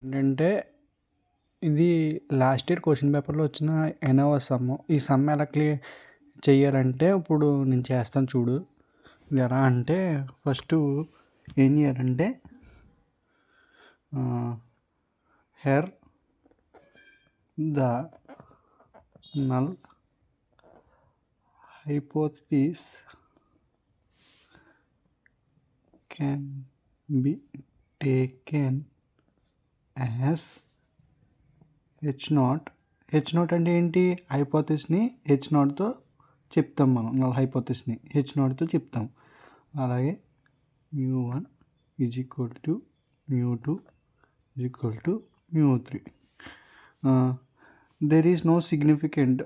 ఏంటంటే ఇది last year question పేపర్లో వచ్చిన ఎనవ సమ్. ఈ సమ్ ఎలా చేయాలంటే ఇప్పుడు నేను చేస్తాను చూడు. ఇది ఎలా అంటే ఫస్ట్ ఏం చేయాలంటే here the null hypothesis can be taken as H0. H0 అంటే ఏంటి? హైపోథిసిస్ని H0తో చెప్తాం మనం. నల్ హైపోథిసిస్ని H0తో చెప్తాం. అలాగే μ1 = μ2 = μ3. There is no significant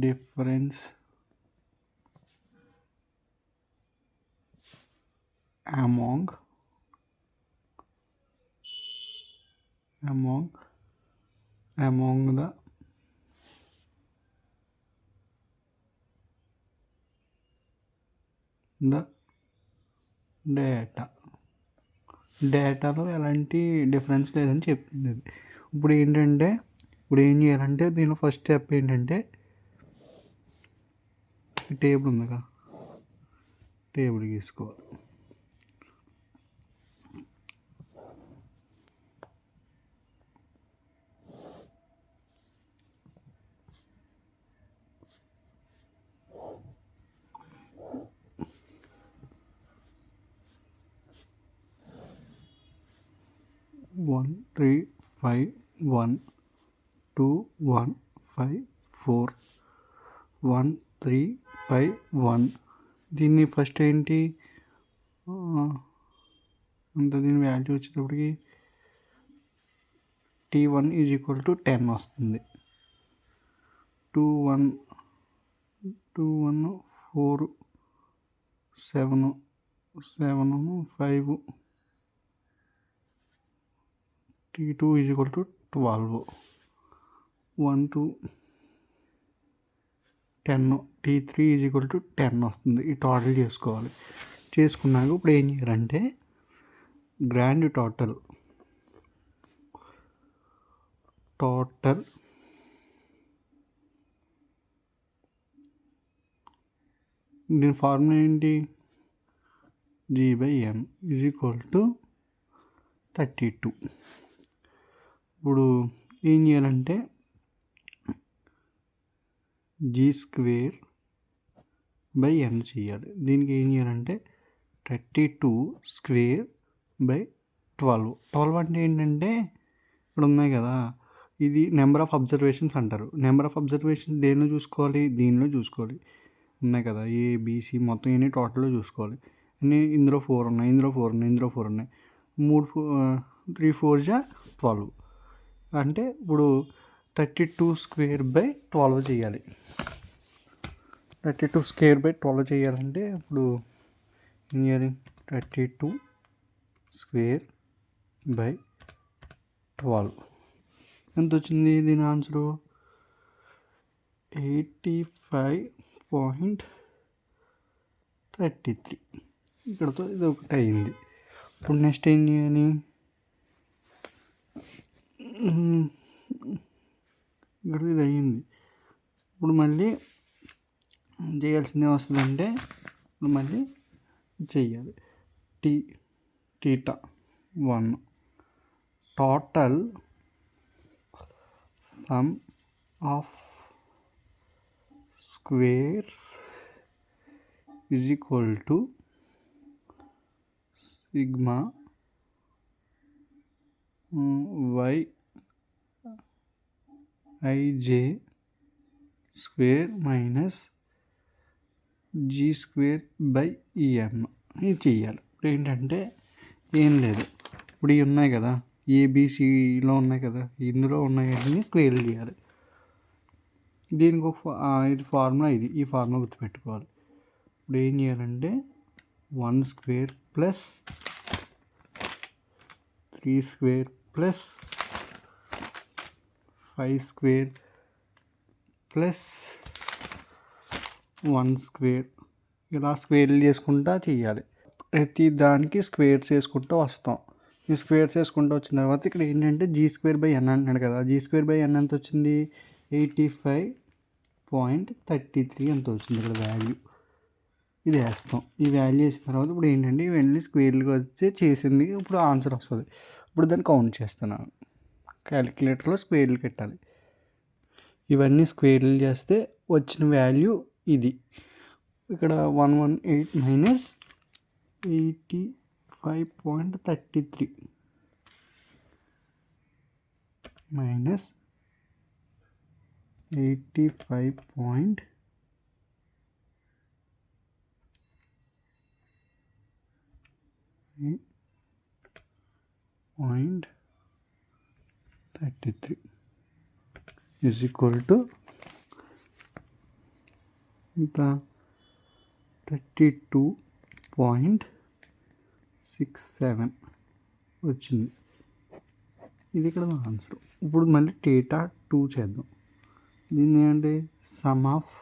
difference among the డేటాలో ఎలాంటి డిఫరెన్స్ లేదని చెప్తుంది. ఇప్పుడు ఏం చేయాలంటే దీనిలో ఫస్ట్ స్టెప్ ఏంటంటే టేబుల్ ఉందిగా, టేబుల్ గీసుకోవాలి. One 3 5 1 2 1 5 4 1 3 5 1. దీన్ని ఫస్ట్ ఏంటి అంత దీని వాల్యూ వచ్చేటప్పటికి T1 = 10 వస్తుంది. 2 1 4 7 5 T2 = 12 1 2 10 T3 = 10 వస్తుంది. ఈ టోటల్ చేసుకున్నాక ఇప్పుడు ఏం చేయాలంటే గ్రాండ్ టోటల్ దీని ఫార్ములా ఏంటి? G/M = 32. ఇప్పుడు ఏం చేయాలంటే G²/N చేయాలి. దీనికి ఏం చేయాలంటే 32² 12 అంటే ఏంటంటే ఇక్కడ ఉన్నాయి కదా, ఇది నెంబర్ ఆఫ్ అబ్జర్వేషన్స్ అంటారు. నెంబర్ ఆఫ్ అబ్జర్వేషన్స్ దేనిలో చూసుకోవాలి? దీనిలో చూసుకోవాలి. ఉన్నాయి కదా ABC మొత్తం ఇన్ని టోటల్లో చూసుకోవాలి. అన్నీ ఇందులో 4 ఉన్నాయి, ఇందులో 4 ఉన్నాయి, ఇందులో 4 ఉన్నాయి. 3 4 12 అంటే ఇప్పుడు 32² చేయాలి. 32² చేయాలంటే ఇప్పుడు ఏం చేయాలి? 32² ఎంత వచ్చింది? దీని ఆన్సరు 85.33. ఇక్కడతో ఇది ఒకటి అయింది. ఇప్పుడు నెక్స్ట్ ఏం చేయాలి? ఇక్కడ ఇది అయ్యింది. ఇప్పుడు మళ్ళీ చేయాల్సింది ఏమొస్తుందంటే ఇప్పుడు మళ్ళీ చెయ్యాలి. θ1 total sum of squares = sigma yij² G²/M ఇది చెయ్యాలి. ఇప్పుడు ఏంటంటే ఏం లేదు, ఇప్పుడు ఇవి ఉన్నాయి కదా, ABCలో ఉన్నాయి కదా, ఇందులో ఉన్నాయని స్క్వేర్లు చేయాలి. దీనికి ఒక ఇది ఫార్ములా, ఈ ఫార్ములా గుర్తుపెట్టుకోవాలి. ఇప్పుడు ఏం చేయాలంటే 1² + 3² + 5 స్క్వేర్ ప్లస్ 1 స్క్వేర్ ఇలా స్క్వేర్లు చేసుకుంటా చేయాలి. ప్రతి దానికి స్క్వేర్స్ వేసుకుంటూ వస్తాం. ఈ స్క్వేర్స్ వేసుకుంటూ వచ్చిన తర్వాత ఇక్కడ ఏంటంటే g²/n అంటున్నాడు కదా, g²/n ఎంత వచ్చింది? 85.33 ఎంత వచ్చింది ఇక్కడ వాల్యూ. ఇది వేస్తాం. ఈ వాల్యూ వేసిన తర్వాత ఇప్పుడు ఏంటంటే ఇవన్నీ స్క్వేర్లుగా వచ్చి చేసింది ఇప్పుడు ఆన్సర్ వస్తుంది. ఇప్పుడు దాన్ని కౌంట్ చేస్తున్నాను. క్యాలిక్యులేటర్లో స్క్వేర్లు పెట్టాలి. ఇవన్నీ స్క్వేర్లు చేస్తే వచ్చిన వాల్యూ ఇది. ఇక్కడ 118 minus 85.33 minus 85.33 is equal to ఇంత 32.67 వచ్చింది. ఇది ఇక్కడ ఆన్సర్. ఇప్పుడు మళ్ళీ θ 2 చేద్దాం. దీన్ని ఏంటంటే some of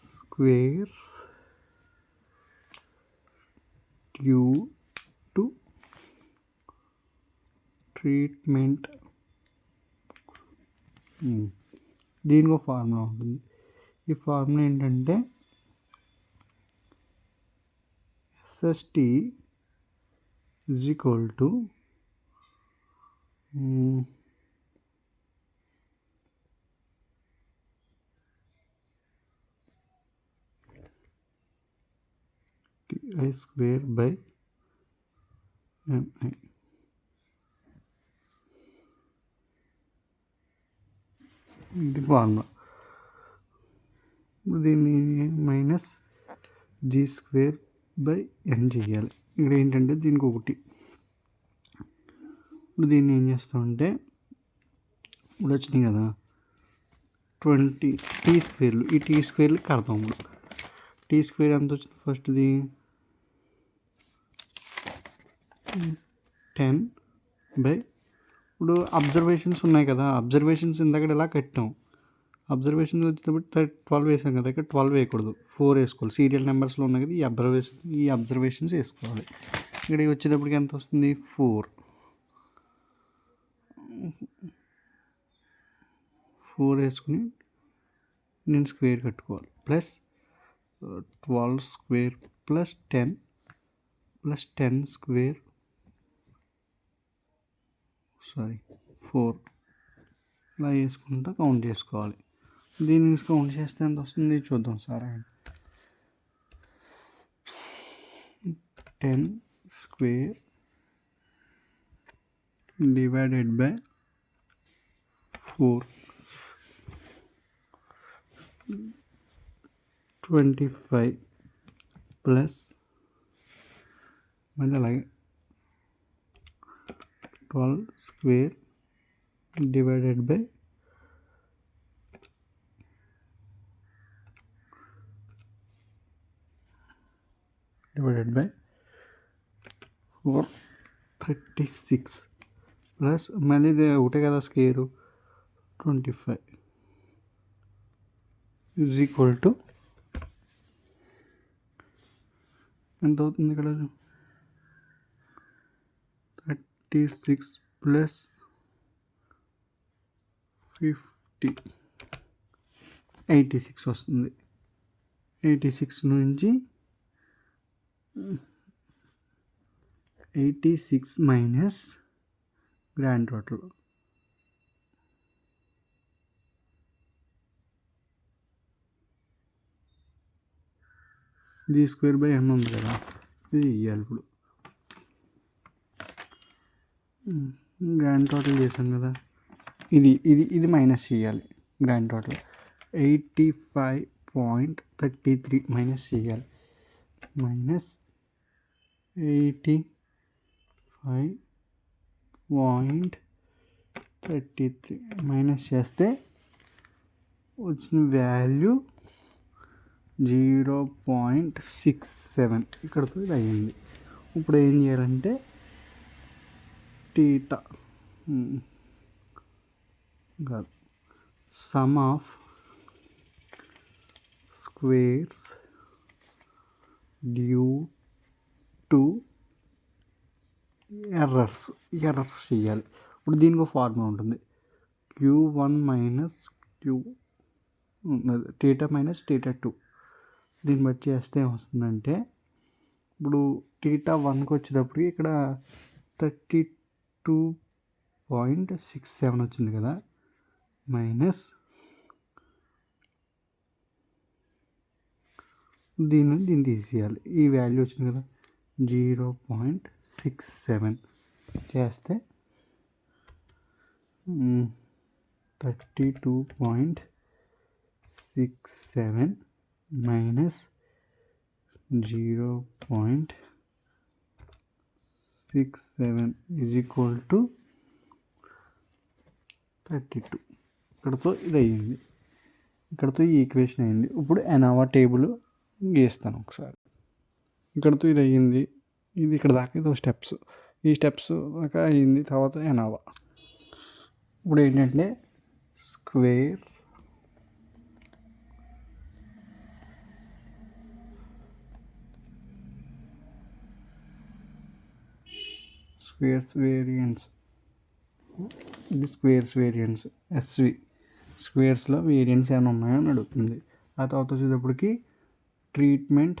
squares due to treatment. దీనికి ఒక ఫార్ములా ఉంటుంది. ఈ ఫార్ములా ఏంటంటే SST is equal to TI square by MI. ఇది ఫార్ములా. ఇప్పుడు దీన్ని మైనస్ g²/n చేయాలి. ఇక్కడ ఏంటంటే దీనికి ఒకటి. ఇప్పుడు దీన్ని ఏం చేస్తామంటే ఇప్పుడు వచ్చినాయి కదా 20 టీ స్క్వేర్లు. ఈ టీ స్క్వేర్లు కడతాం. ఇప్పుడు టీ స్క్వేర్ ఎంత వచ్చింది? ఫస్ట్ది 10 బై ఇప్పుడు అబ్జర్వేషన్స్ ఉన్నాయి కదా, అబ్జర్వేషన్స్ ఇందాక ఇలా కట్టాం. అబ్జర్వేషన్స్ వచ్చేటప్పుడు 12 వేసాం కదా, ఇక్కడ 12 వేయకూడదు, 4 వేసుకోవాలి. సీరియల్ నెంబర్స్లో ఉన్నాయి కదా, ఈ అబ్జర్వేషన్స్ వేసుకోవాలి. ఇక్కడ వచ్చేటప్పటికి ఎంత వస్తుంది? 4 వేసుకుని నేను స్క్వేర్ కట్టుకోవాలి. Plus 12 square plus 10 plus 10 square 4 ఇలా వేసుకుంటా కౌంట్ చేసుకోవాలి. దీన్ని కౌంట్ చేస్తే ఎంత వస్తుంది చూద్దాం sir. 10 square divided by 4 25 plus మళ్ళీ అలాగే 12 స్క్వేర్ డివైడెడ్ బై 436 ప్లస్ మళ్ళీ ఇది ఒకటే కదా స్క్వేరు 25 ఈజ్ ఈక్వల్ టు ఎంత అవుతుంది ఇక్కడ? 36 ప్లస్ 50 86 వస్తుంది. 86 నుంచి 86 మైనస్ గ్రాండ్ టోటల్ g²/n ఉంది కదా, ఇది ఇవ్వాలి. ఇప్పుడు గ్రాండ్ టోటల్ చేసాం కదా, ఇది మైనస్ చేయాలి. గ్రాండ్ టోటల్ 85.33 మైనస్ చేయాలి. మైనస్ 85.33 మైనస్ చేస్తే వచ్చిన వాల్యూ 0.67 ఇక్కడతో ఇది అయ్యింది. ఇప్పుడు ఏం చేయాలంటే టీటా కాదు, sum of squares due to errors చేయాలి. ఇప్పుడు దీనికి ఒక ఫార్ములా ఉంటుంది, Q1 minus Q theta minus theta 2. దీన్ని బట్టి చేస్తే ఏమొస్తుందంటే, ఇప్పుడు టీటా 1కి వచ్చేటప్పటికి ఇక్కడ 32.67 వచ్చింది కదా, మైనస్ దీన్ని తీసేయాలి. ఈ వాల్యూ వచ్చింది కదా 0.67 చేస్తే 32.67 మైనస్ 0.67 ఈజ్ ఈక్వల్ టు 32. ఇక్కడతో ఇది అయ్యింది, ఇక్కడతో ఈ ఈక్వేషన్ అయింది. ఇప్పుడు ఎనావా టేబుల్ గీస్తాను ఒకసారి. ఇక్కడతో ఇది అయ్యింది, ఇది ఇక్కడ దాకా ఇది స్టెప్స్, ఈ స్టెప్స్ దాకా అయ్యింది. తర్వాత ఎనావా. ఇప్పుడు ఏంటంటే స్క్వేర్స్ వేరియన్స్, ఇది స్క్వేర్స్ వేరియన్స్ ఎస్వి, స్క్వేర్స్లో వేరియన్స్ ఏమైనా ఉన్నాయో అని అడుగుతుంది. ఆ తర్వాత వచ్చేటప్పటికి ట్రీట్మెంట్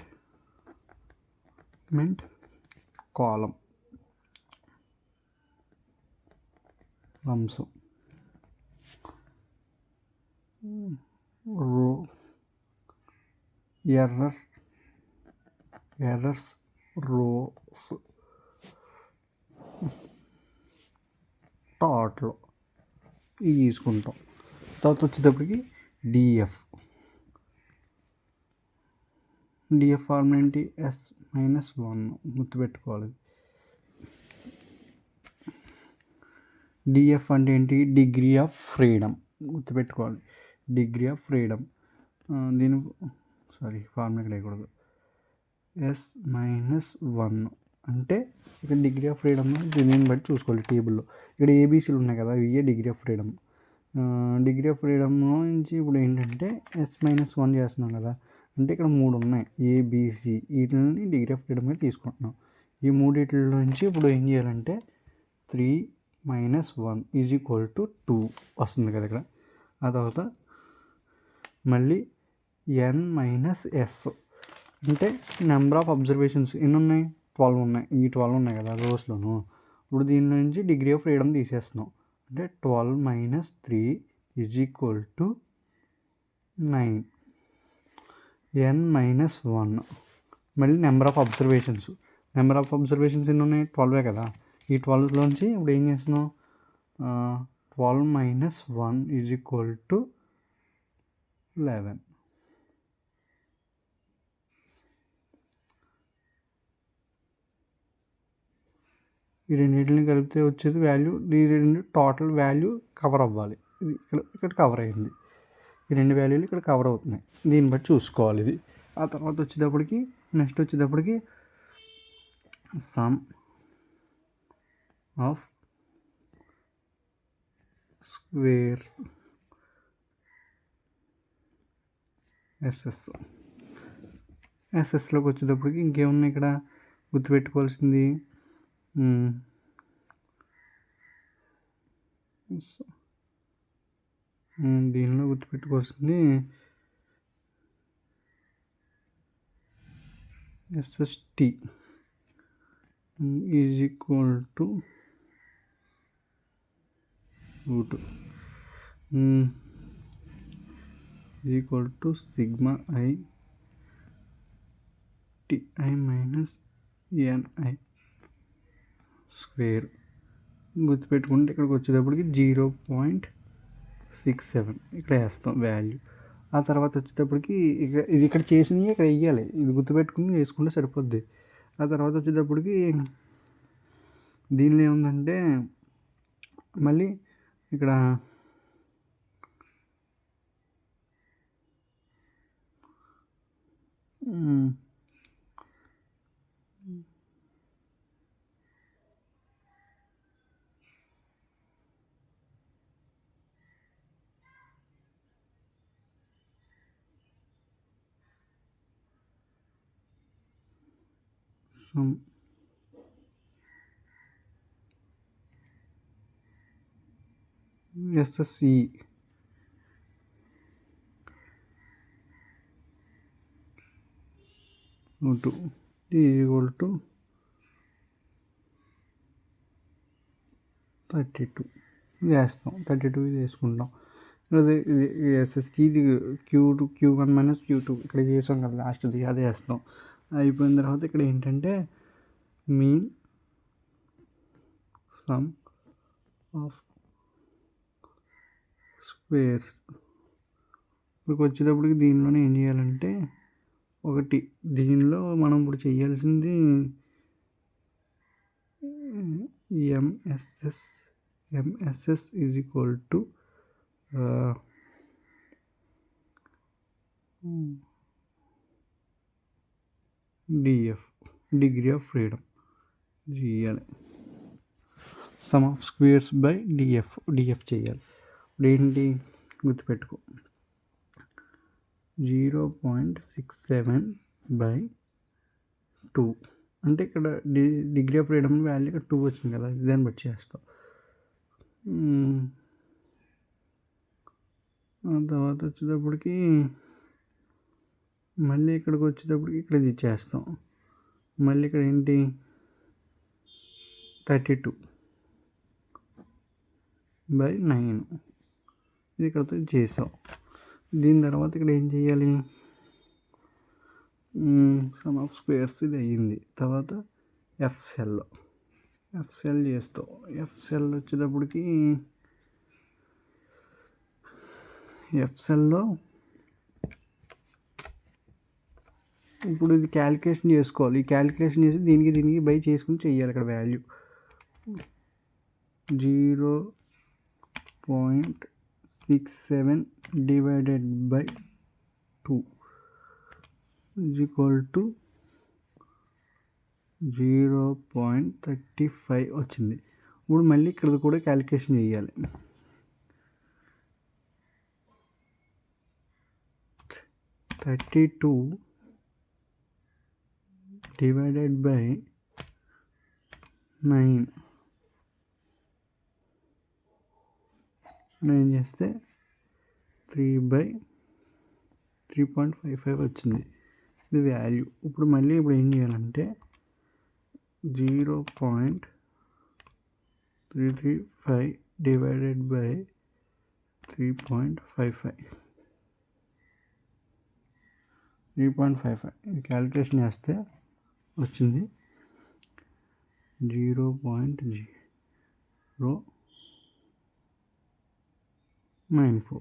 కాలం లంసం రో ఎర్రర్స్ రోస్ టాట్లో ఇవి తీసుకుంటాం. తర్వాత వచ్చేటప్పటికి డిఎఫ్ ఫార్ములా ఏంటి, S-1 గుర్తుపెట్టుకోవాలి. డిఎఫ్ అంటే ఏంటి, డిగ్రీ ఆఫ్ ఫ్రీడమ్ గుర్తుపెట్టుకోవాలి, డిగ్రీ ఆఫ్ ఫ్రీడమ్. దీని ఫార్ములా ఇక్కడ వేయకూడదు. S-1 అంటే ఇక్కడ డిగ్రీ ఆఫ్ ఫ్రీడమ్ దీన్ని బట్టి చూసుకోవాలి. టేబుల్లో ఇక్కడ ఏబీసీలు ఉన్నాయి కదా, ఇవే degree of freedom. Degree of freedom నుంచి ఇప్పుడు ఏంటంటే S-1 చేస్తున్నాం కదా, అంటే ఇక్కడ 3 ఉన్నాయి ఏబిసి, వీటిని డిగ్రీ ఆఫ్ ఫ్రీడమ్గా తీసుకుంటున్నాం. ఈ మూడిట్లో నుంచి ఇప్పుడు ఏం చేయాలంటే 3 - 1 ఈజ్ ఈక్వల్ టు 2 వస్తుంది కదా ఇక్కడ. ఆ తర్వాత మళ్ళీ N-S అంటే నెంబర్ ఆఫ్ అబ్జర్వేషన్స్ ఎన్ని ఉన్నాయి, 12 ఉన్నాయి. ఈ 12 ఉన్నాయి కదా రోస్లోను. ఇప్పుడు దీని నుంచి డిగ్రీ ఆఫ్ ఫ్రీడమ్ తీసేస్తున్నాం, అంటే 12 - 3 ఈజ్ ఈక్వల్ టు 9. N-1 మళ్ళీ నెంబర్ ఆఫ్ అబ్జర్వేషన్స్ ఎన్ని ఉన్నాయి, 12 కదా. ఈ 12లోంచి ఇప్పుడు ఏం చేస్తున్నాం, 12 - 1 ఈజ్ ఈక్వల్ టు 11. ఈ రెండింటిని కలిపితే వచ్చేది వాల్యూ, ఈ రెండు టోటల్ వాల్యూ కవర్ అవ్వాలి. ఇది ఇక్కడ కవర్ అయింది, ఈ రెండు వాల్యూలు ఇక్కడ కవర్ అవుతున్నాయి. దీన్ని బట్టి చూసుకోవాలి ఇది. ఆ తర్వాత నెక్స్ట్ వచ్చేటప్పటికి సమ్ ఆఫ్ స్క్వేర్స్ ఎస్ఎస్లోకి వచ్చేటప్పటికి ఇంకేమున్నాయి ఇక్కడ గుర్తుపెట్టుకోవాల్సింది, దీనిలో గుర్తుపెట్టుకోవాల్సింది SST is equal to √2 equal to sigma i TI minus NI square. గుర్తుపెట్టుకుంటే ఇక్కడికి వచ్చేటప్పటికి 0.67 ఇక్కడ వేస్తాం వాల్యూ. ఆ తర్వాత వచ్చేటప్పటికి ఇది ఇక్కడ చేసినవి ఇక్కడ వేయాలి, ఇది గుర్తుపెట్టుకుని వేసుకుంటే సరిపోద్ది. ఆ తర్వాత వచ్చేటప్పటికి దీనిలో ఏముందంటే మళ్ళీ ఇక్కడ some SSE to D equal to 32 ఇది వేస్తాం. 32 ఇది వేసుకుంటాం. ఇది SST ఇది Q1 మైనస్ Q2 ఇక్కడ చేసాం కదా లాస్ట్ది, అదే వేస్తాం. అయిపోయిన తర్వాత ఇక్కడ ఏంటంటే మీన్ సమ్ ఆఫ్ స్క్వేర్స్. ఇక్కడికి వచ్చేటప్పటికి దీనిలోనే ఏం చేయాలంటే ఒకటి, దీనిలో మనం ఇప్పుడు చేయాల్సింది MSS is equal to DF, degree of freedom చేయాలి. Sum of squares by DF చేయాలి. ఇప్పుడు ఏంటి గుర్తుపెట్టుకో, 0.67/2 అంటే ఇక్కడ డిగ్రీ ఆఫ్ ఫ్రీడమ్ వాల్యూ ఇక్కడ 2 వచ్చింది కదా, దాన్ని బట్టి చేస్తాం. ఆ తర్వాత వచ్చేటప్పటికి మళ్ళీ ఇక్కడికి వచ్చేటప్పటికి ఇక్కడ ఇది చేస్తాం. మళ్ళీ ఇక్కడ ఏంటి 32/9 ఇది ఇక్కడతో చేసాం. దీని తర్వాత ఇక్కడ ఏం చేయాలి, సమ్ ఆఫ్ స్క్వేర్స్ ఇది అయ్యింది. తర్వాత ఎఫ్ సెల్ చేస్తాం. ఎఫ్ సెల్ వచ్చేటప్పటికి ఎఫ్ సెల్లో ఇప్పుడు ఇది క్యాలిక్యులేషన్ చేసుకోవాలి. ఈ క్యాలిక్యులేషన్ చేసి దీనికి బై చేసుకుని చెయ్యాలి. ఇక్కడ వాల్యూ 0.67/2 is equal to 0.35 వచ్చింది. ఇప్పుడు మళ్ళీ ఇక్కడ కూడా క్యాలిక్యులేషన్ చేయాలి. 32/9 చేస్తే 3/3.55 వచ్చింది. ఇది వాల్యూ. ఇప్పుడు ఏం చేయాలంటే 0.335/3.55 ఇది క్యాలిక్యులేషన్ చేస్తే వచ్చింది 0.094.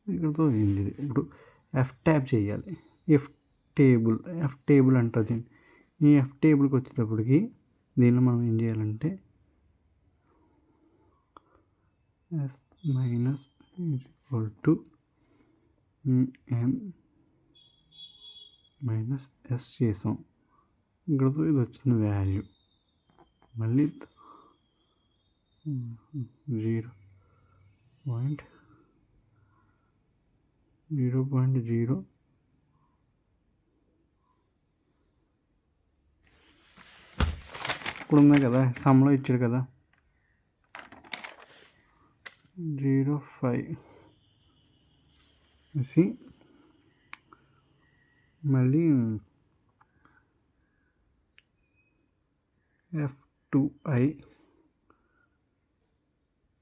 ఇక్కడతో అయింది. ఇప్పుడు ఎఫ్ ట్యాబ్ చేయాలి. ఎఫ్ టేబుల్ అంటారు దీన్ని. ఈ ఎఫ్ టేబుల్కి వచ్చేటప్పటికి దీనిలో మనం ఏం చేయాలంటే S minus equal to N minus S చేసాం. ఇక్కడతో ఇది వచ్చిన వాల్యూ మళ్ళీ 0.0 ఇప్పుడు ఉన్నాయి కదా, సమ్లో ఇచ్చాడు కదా 0.5 వేసి మళ్ళీ F2i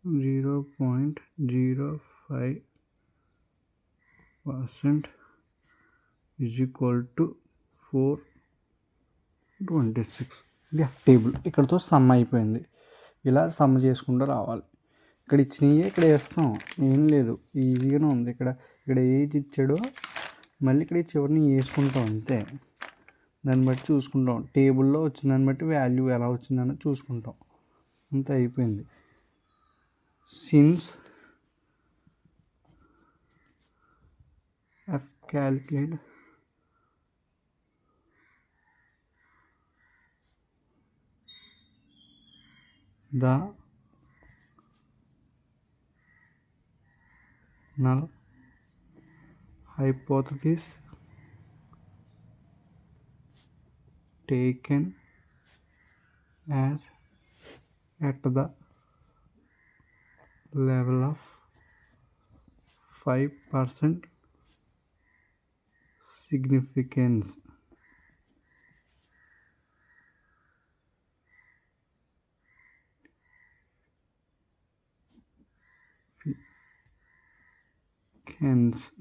0.05% is equal to 426. ఇది ఎఫ్ టేబుల్. ఇక్కడతో సమ్ అయిపోయింది. ఇలా సమ్ చేసుకుంటూ రావాలి. ఇక్కడ ఇచ్చినవి ఇక్కడ వేస్తాం, ఏం లేదు, ఈజీగానే ఉంది. ఇక్కడ ఏది ఇచ్చాడో మళ్ళీ ఇక్కడ చివరిని వేసుకుంటాం అంతే. దాన్ని బట్టి చూసుకుంటాం, టేబుల్లో వచ్చిన దాన్ని బట్టి వాల్యూ ఎలా వచ్చిందని చూసుకుంటాం. అంతే, అయిపోయింది. Since F calculate the null hypothesis taken as at the level of 5% significance. Hence